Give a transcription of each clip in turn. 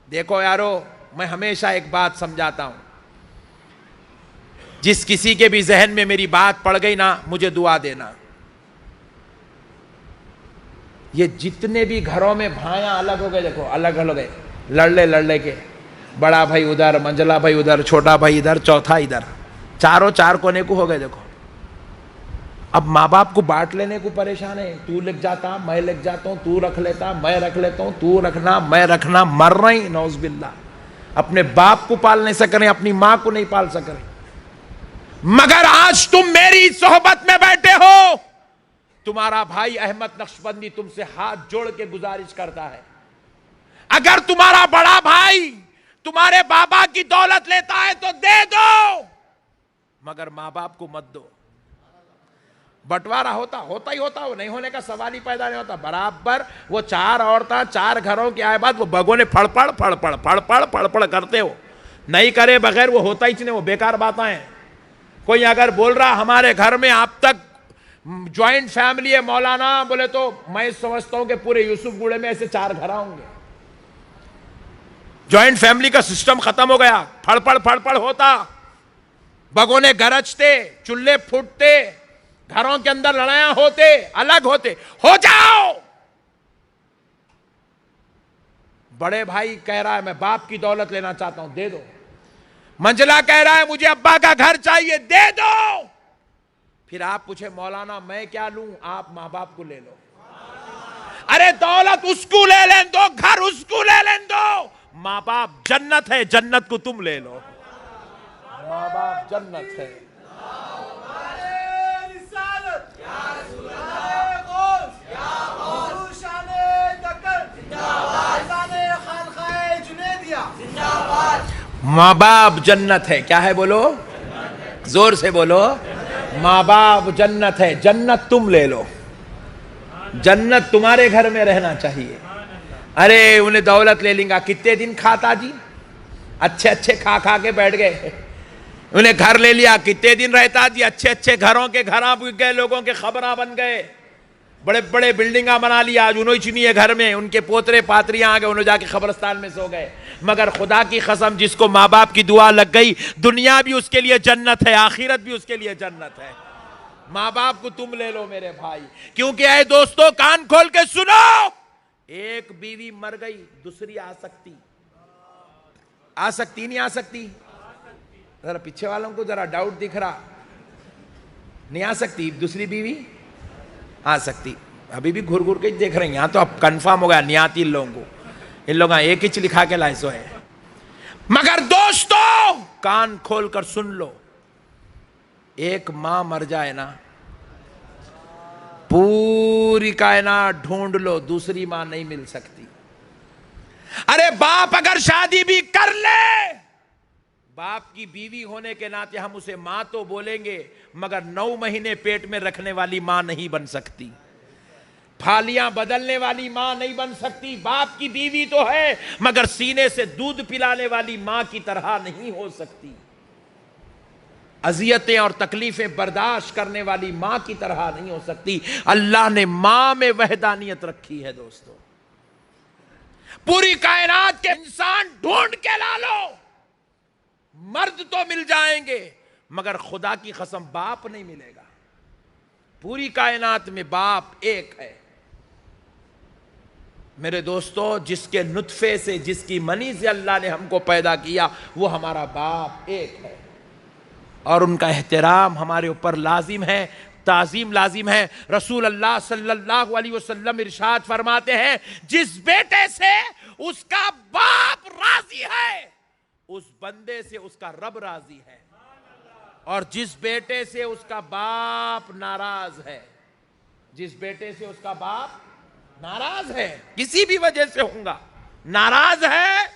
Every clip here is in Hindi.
देखो यारो, मैं हमेशा एक बात समझाता हूं, जिस किसी के भी जहन में मेरी बात पड़ गई ना, मुझे दुआ देना। ये जितने भी घरों में भाइयां अलग हो गए, देखो अलग अलग गए, लड़ के, बड़ा भाई उधर, मंझला भाई उधर, छोटा भाई इधर, चौथा इधर, चारों चार कोने को हो गए। देखो अब माँ बाप को बांट लेने को परेशान है, तू लिख जाता मैं लिख जाता हूं, तू रख लेता मैं रख लेता हूं, तू रखना मैं रखना, मर रही नौज़बिल्ला। अपने बाप को पाल नहीं सक रहे, अपनी मां को नहीं पाल सक रहे। मगर आज तुम मेरी सोहबत में बैठे हो, तुम्हारा भाई अहमद नक्शबंदी तुमसे हाथ जोड़ के गुजारिश करता है, अगर तुम्हारा बड़ा भाई तुम्हारे बाबा की दौलत लेता है तो दे दो, मगर मां बाप को मत दो। बंटवारा होता ही होता, वो नहीं होने का सवाल ही पैदा नहीं होता। बराबर वो चार औरतें चार घरों के आए बाद वो भगोने फड़फड़ करते हो, नहीं करे बगैर वो होता ही नहीं, वो बेकार बातें हैं। कोई अगर बोल रहा हमारे घर में आप तक ज्वाइंट फैमिली है मौलाना, बोले तो मैं समझता हूं कि पूरे यूसुफगुड़े में ऐसे चार घर होंगे। ज्वाइंट फैमिली का सिस्टम खत्म हो गया, फड़फड़ होता, भगोने गरजते, चूल्हे फूटते, घरों के अंदर लड़ाइयां होते, अलग होते। हो जाओ। बड़े भाई कह रहा है मैं बाप की दौलत लेना चाहता हूं, दे दो। मंझला कह रहा है मुझे अब्बा का घर चाहिए, दे दो। फिर आप पूछे मौलाना मैं क्या लूं, आप मां बाप को ले लो। अरे दौलत उसको ले लें दो, घर उसको ले लें दो, मां बाप जन्नत है, जन्नत को तुम ले लो। मां बाप जन्नत है। माँ बाप जन्नत है। क्या है बोलो, जोर से बोलो। माँ बाप जन्नत है, जन्नत तुम ले लो, जन्नत तुम्हारे घर में रहना चाहिए। अरे उन्हें दौलत ले लेंगे, कितने दिन खाता जी, अच्छे अच्छे खा खा के बैठ गए। उन्हें घर ले लिया, कितने दिन रहता जी, अच्छे अच्छे घरों के घर बिक गए, लोगों के खबरा बन गए, बड़े बड़े बिल्डिंगा बना लिया। आज उन्होंने चुनी है घर में, उनके पोतरे पात्रियां आ गए, उन्होंने जाके कब्रिस्तान में सो गए। मगर खुदा की कसम, जिसको माँ बाप की दुआ लग गई, दुनिया भी उसके लिए जन्नत है, आखिरत भी उसके लिए जन्नत है। माँ बाप को तुम ले लो मेरे भाई, क्योंकि ऐ दोस्तों कान खोल के सुनो, एक बीवी मर गई, दूसरी आ सकती नहीं आ सकती? जरा पीछे वालों को जरा डाउट दिख रहा, नहीं आ सकती दूसरी बीवी? आ सकती। अभी भी घुर घुर के देख रहे हैं, यहां तो अब कंफर्म हो गया, नहीं आती इन लोगों को, इन लोगों एक ही लिखा के लाए सो है। मगर दोस्तों कान खोल कर सुन लो, एक मां मर जाए ना, पूरी कायनात ढूंढ लो, दूसरी मां नहीं मिल सकती। अरे बाप अगर शादी भी कर ले, बाप की बीवी होने के नाते हम उसे मां तो बोलेंगे, मगर 9 महीने पेट में रखने वाली मां नहीं बन सकती, फालियां बदलने वाली मां नहीं बन सकती। बाप की बीवी तो है, मगर सीने से दूध पिलाने वाली मां की तरह नहीं हो सकती, अजियतें और तकलीफें बर्दाश्त करने वाली मां की तरह नहीं हो सकती। अल्लाह ने मां में वहदानियत रखी है दोस्तों। पूरी कायनात के इंसान ढूंढ के ला लो, मर्द तो मिल जाएंगे, मगर खुदा की कसम बाप नहीं मिलेगा। पूरी कायनात में बाप एक है मेरे दोस्तों। जिसके नुत्फे से, जिसकी मनी से अल्लाह ने हमको पैदा किया, वो हमारा बाप एक है, और उनका एहतराम हमारे ऊपर लाजिम है, ताजीम लाजिम है। रसूल अल्लाह सल्लल्लाहु अलैहि वसल्लम इरशाद फरमाते हैं, जिस बेटे से उसका बाप राजी है, उस बंदे से उसका रब राजी है, और जिस बेटे से उसका बाप नाराज है, जिस बेटे से उसका बाप नाराज है, किसी भी वजह से होगा नाराज है,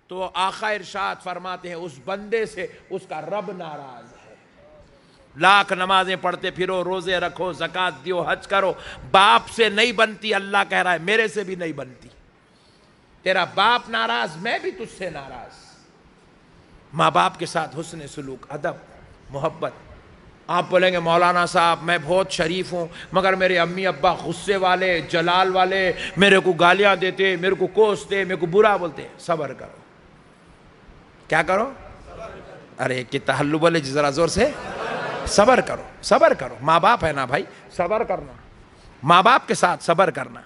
तो आका इरशाद फरमाते हैं उस बंदे से उसका रब नाराज है। लाख नमाजें पढ़ते फिरो, रोजे रखो, ज़कात दियो, हज करो, बाप से नहीं बनती। अल्लाह कह रहा है मेरे से भी नहीं बनती। तेरा बाप नाराज, मैं भी तुझसे नाराज। माँ बाप के साथ हुस्न सुलूक, अदब, मोहब्बत, आप बोलेंगे मौलाना साहब मैं बहुत शरीफ हूँ, मगर मेरे अम्मी अब्बा गुस्से वाले, जलाल वाले, मेरे को गालियाँ देते, मेरे को कोसते, मेरे को बुरा बोलते। सब्र करो। क्या करो? अरे कितना हल्लू बोले जरा जोर से। सब्र करो, सब्र करो। माँ बाप है ना भाई, सब्र करना। माँ बाप के साथ सब्र करना।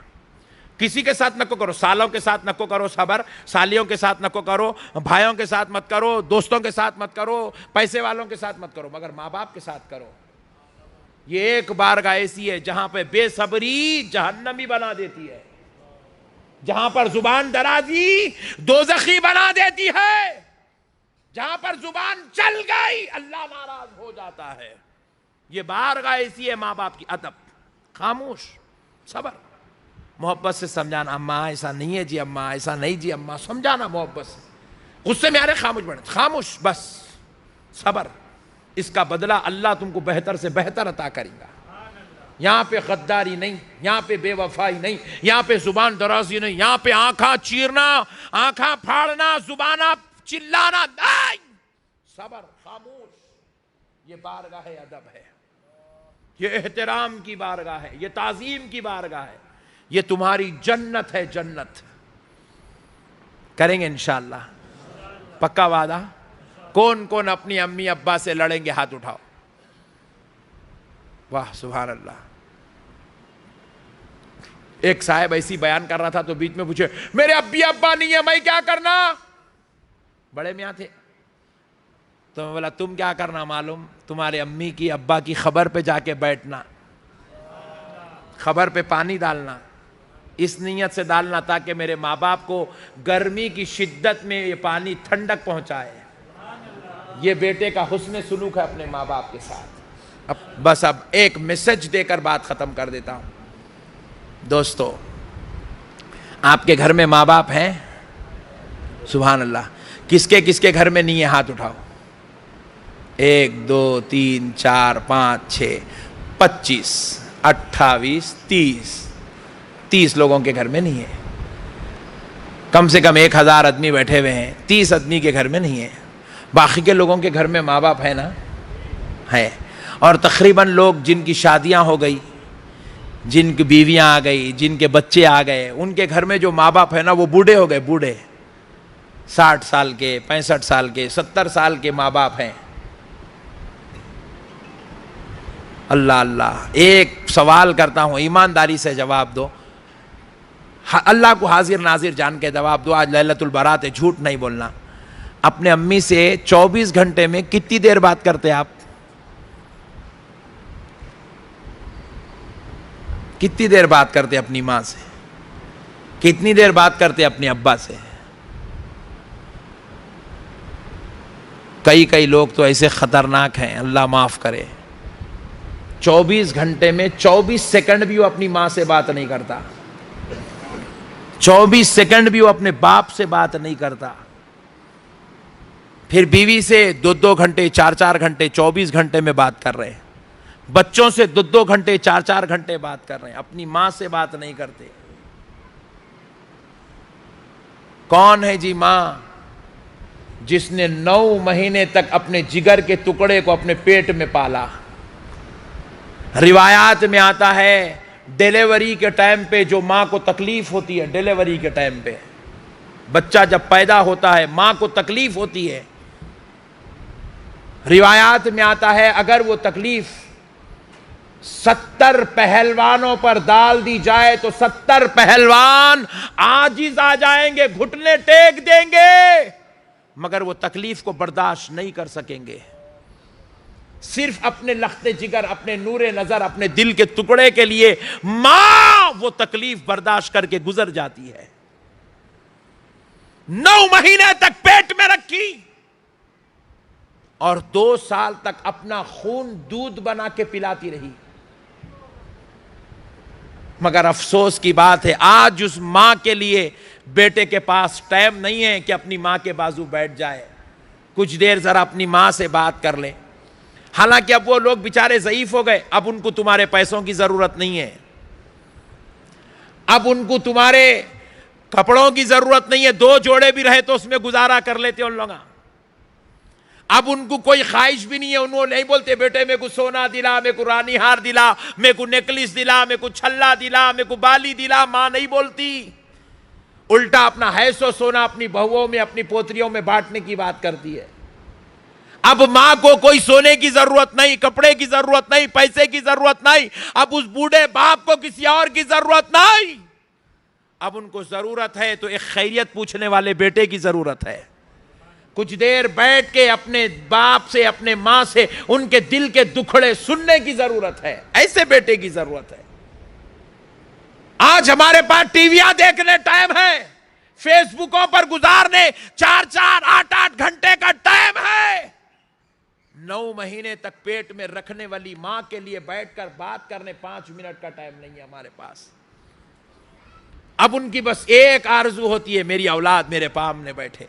किसी के साथ नको करो, सालों के साथ नको करो सब्र, सालियों के साथ नको करो, भाइयों के साथ मत करो, दोस्तों के साथ मत करो, पैसे वालों के साथ मत करो, मगर माँ बाप के साथ करो। ये एक बारगाह ऐसी है जहां पे बेसब्री जहन्नमी बना देती है, जहां पर जुबान दराजी दोज़खी बना देती है, जहां पर जुबान चल गई अल्लाह नाराज हो जाता है। ये बारगाह ऐसी है माँ बाप की। अदब, खामोश, सब्र, मोहब्बत से समझाना। अम्मा ऐसा नहीं है जी, अम्मा ऐसा नहीं जी, अम्मा समझाना मोहब्बत से। गुस्से में आ रहे खामोश बने, खामोश, बस सब्र। इसका बदला अल्लाह तुमको बेहतर से बेहतर अता करेगा। यहाँ पे गद्दारी नहीं, यहाँ पे बेवफाई नहीं, यहाँ पे जुबान दराजी नहीं, यहाँ पे आंखा चीरना, आंखा फाड़ना, जुबाना चिल्लाना नहीं। सब्र, खामोश। ये बारगाह है, अदब है, ये एहतराम की बारगाह है, ये ताजीम की बारगाह है, ये तुम्हारी जन्नत है, जन्नत। करेंगे इंशाअल्लाह, पक्का वादा। कौन कौन अपनी अम्मी अब्बा से लड़ेंगे? हाथ उठाओ। वाह सुभान अल्लाह। एक साहब ऐसी बयान कर रहा था तो बीच में पूछे मेरे अब्बी अब्बा नहीं है, मैं क्या करना? बड़े मियाँ थे तो मैं बोला तुम क्या करना मालूम? तुम्हारे अम्मी की अब्बा की खबर पे जाके बैठना, खबर पे पानी डालना, इस नीयत से डालना ताकि मेरे माँ बाप को गर्मी की शिद्दत में ये पानी ठंडक पहुंचाए। ये बेटे का हुस्न सुलूक है अपने माँ बाप के साथ। अब एक मैसेज देकर बात खत्म कर देता हूं। दोस्तों, आपके घर में माँ बाप हैं? सुभान अल्लाह। किसके किसके घर में नहीं है? हाथ उठाओ। 1 2 3 4 5 6 25 28 30 लोगों के घर में नहीं है। कम से कम 1000 आदमी बैठे हुए हैं, 30 आदमी के घर में नहीं है। बाकी के लोगों के घर में माँ बाप है ना? है। और तकरीबन लोग जिनकी शादियां हो गई, जिनकी बीवियां आ गई, जिनके बच्चे आ गए, उनके घर में जो माँ बाप है ना वो बूढ़े हो गए, बूढ़े, 60 साल के, 65 साल के, 70 साल के माँ बाप हैं। अल्लाह अल्लाह। एक सवाल करता हूं, ईमानदारी से जवाब दो, अल्लाह को हाजिर नाजिर जान के जवाब दो। आज लैलतुल बारात है, झूठ नहीं बोलना। अपने अम्मी से 24 घंटे में कितनी देर बात करते आप? कितनी देर बात करते अपनी माँ से? कितनी देर बात करते अपने अब्बा से? कई लोग तो ऐसे खतरनाक हैं, अल्लाह माफ करे, 24 घंटे में 24 सेकंड भी वो अपनी माँ से बात नहीं करता, 24 सेकंड भी वो अपने बाप से बात नहीं करता। फिर बीवी से 2-2 घंटे, 4-4 घंटे, 24 घंटे में बात कर रहे हैं। बच्चों से 2-2 घंटे, 4-4 घंटे बात कर रहे हैं, अपनी मां से बात नहीं करते। कौन है जी मां जिसने 9 महीने तक अपने जिगर के टुकड़े को अपने पेट में पाला? रिवायात में आता है डिलीवरी के टाइम पे जो मां को तकलीफ होती है, डिलीवरी के टाइम पे बच्चा जब पैदा होता है मां को तकलीफ होती है। रिवायात में आता है अगर वो तकलीफ 70 पहलवानों पर डाल दी जाए तो 70 पहलवान आजिज आ जाएंगे, घुटने टेक देंगे, मगर वो तकलीफ को बर्दाश्त नहीं कर सकेंगे। सिर्फ अपने लख्ते जिगर, अपने नूरे नजर, अपने दिल के टुकड़े के लिए मां वो तकलीफ बर्दाश्त करके गुजर जाती है। 9 महीने तक पेट में रखी और 2 साल तक अपना खून दूध बना के पिलाती रही। मगर अफसोस की बात है आज उस मां के लिए बेटे के पास टाइम नहीं है कि अपनी मां के बाजू बैठ जाए, कुछ देर जरा अपनी मां से बात कर ले। हालांकि अब वो लोग बेचारे ज़ईफ हो गए, अब उनको तुम्हारे पैसों की जरूरत नहीं है, अब उनको तुम्हारे कपड़ों की जरूरत नहीं है, 2 जोड़े भी रहे तो उसमें गुजारा कर लेते उन लोग। अब उनको कोई ख्वाहिश भी नहीं है, उन्होंने नहीं बोलते बेटे मेरे को सोना दिला, मेरे को रानी हार दिला, मेरे को नेकलेस दिला, मेरे को छल्ला दिला, मेरे को बाली दिला। मां नहीं बोलती, उल्टा अपना हैसो सोना अपनी बहुओं में, अपनी पोतरियों में बांटने की बात करती है। अब मां को कोई सोने की जरूरत नहीं, कपड़े की जरूरत नहीं, पैसे की जरूरत नहीं। अब उस बूढ़े बाप को किसी और की जरूरत नहीं। अब उनको जरूरत है तो एक खैरियत पूछने वाले बेटे की जरूरत है। कुछ देर बैठ के अपने बाप से, अपने मां से उनके दिल के दुखड़े सुनने की जरूरत है। ऐसे बेटे की जरूरत है। आज हमारे पास टीवियां देखने टाइम है, फेसबुकों पर गुजारने 4-4, 8-8 घंटे का टाइम है। 9 महीने तक पेट में रखने वाली मां के लिए बैठकर बात करने 5 मिनट का टाइम नहीं है हमारे पास। अब उनकी बस एक आरजू होती है, मेरी औलाद मेरे सामने बैठे।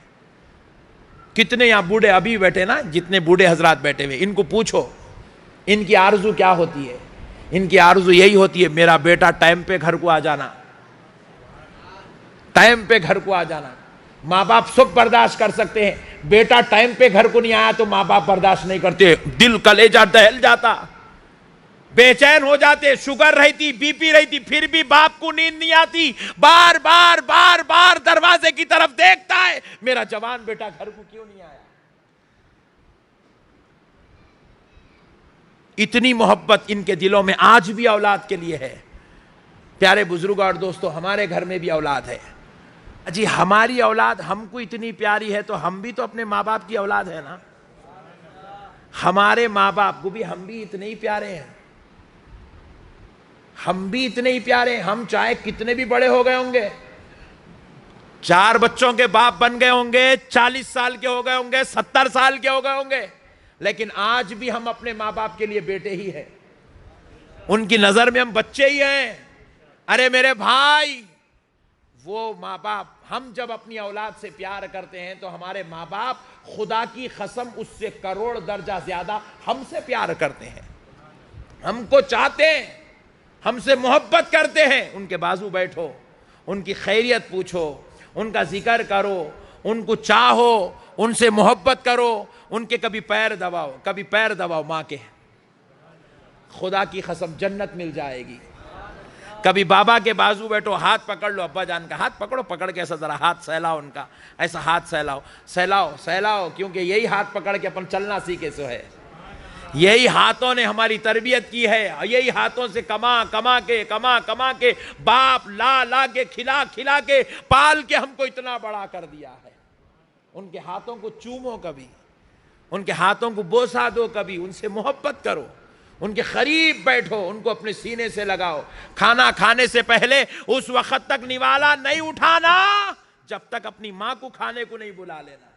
कितने यहां बूढ़े अभी बैठे ना, जितने बूढ़े हजरात बैठे हुए, इनको पूछो इनकी आरजू क्या होती है। इनकी आरजू यही होती है, मेरा बेटा टाइम पे घर को आ जाना, टाइम पे घर को आ जाना। माँ बाप सब बर्दाश्त कर सकते हैं, बेटा टाइम पे घर को नहीं आया तो माँ बाप बर्दाश्त नहीं करते। दिल कलेजा दहल जाता, बेचैन हो जाते। शुगर रहती, बीपी रहती, फिर भी बाप को नींद नहीं आती। बार बार बार बार दरवाजे की तरफ देखता है, मेरा जवान बेटा घर को क्यों नहीं आया। इतनी मोहब्बत इनके दिलों में आज भी औलाद के लिए है। प्यारे बुजुर्ग और दोस्तों, हमारे घर में भी औलाद है जी। हमारी औलाद हमको इतनी प्यारी है तो हम भी तो अपने माँ बाप की औलाद है ना। हमारे माँ बाप को भी हम भी इतने ही प्यारे हैं, हम भी इतने ही प्यारे हैं। हम चाहे कितने भी बड़े हो गए होंगे, 4 बच्चों के बाप बन गए होंगे, 40 साल के हो गए होंगे, 70 साल के हो गए होंगे, लेकिन आज भी हम अपने माँ बाप के लिए बेटे ही हैं। उनकी नजर में हम बच्चे ही हैं। अरे मेरे भाई, वो माँ बाप, हम जब अपनी औलाद से प्यार करते हैं तो हमारे माँ बाप खुदा की कसम उससे करोड़ दर्जा ज्यादा हमसे प्यार करते हैं, हमको चाहते हैं, हमसे मोहब्बत करते हैं। उनके बाजू बैठो, उनकी खैरियत पूछो, उनका जिक्र करो, उनको चाहो, उनसे मोहब्बत करो, उनके कभी पैर दबाओ, कभी पैर दबाओ माँ के, खुदा की कसम जन्नत मिल जाएगी। कभी बाबा के बाजू बैठो, हाथ पकड़ लो, अब्बा जान का हाथ पकड़ो, पकड़ के ऐसा जरा हाथ सहलाओ उनका, ऐसा हाथ सहलाओ, सहलाओ सहलाओ, क्योंकि यही हाथ पकड़ के अपन चलना सीखे सो है। यही हाथों ने हमारी तरबियत की है, यही हाथों से कमा कमा के बाप ला ला के खिला खिला के पाल के हमको इतना बड़ा कर दिया है। उनके हाथों को चूमो, कभी उनके हाथों को बोसा दो, कभी उनसे मोहब्बत करो, उनके करीब बैठो, उनको अपने सीने से लगाओ। खाना खाने से पहले उस वक्त तक निवाला नहीं उठाना जब तक अपनी मां को खाने को नहीं बुला लेना,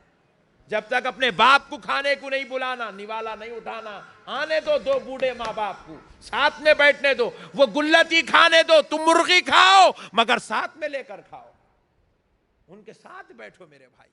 जब तक अपने बाप को खाने को नहीं बुलाना, निवाला नहीं उठाना। आने दो 2 बूढ़े माँ बाप को, साथ में बैठने दो, वो गुल्लती खाने दो, तुम मुर्गी खाओ मगर साथ में लेकर खाओ, उनके साथ बैठो मेरे भाई।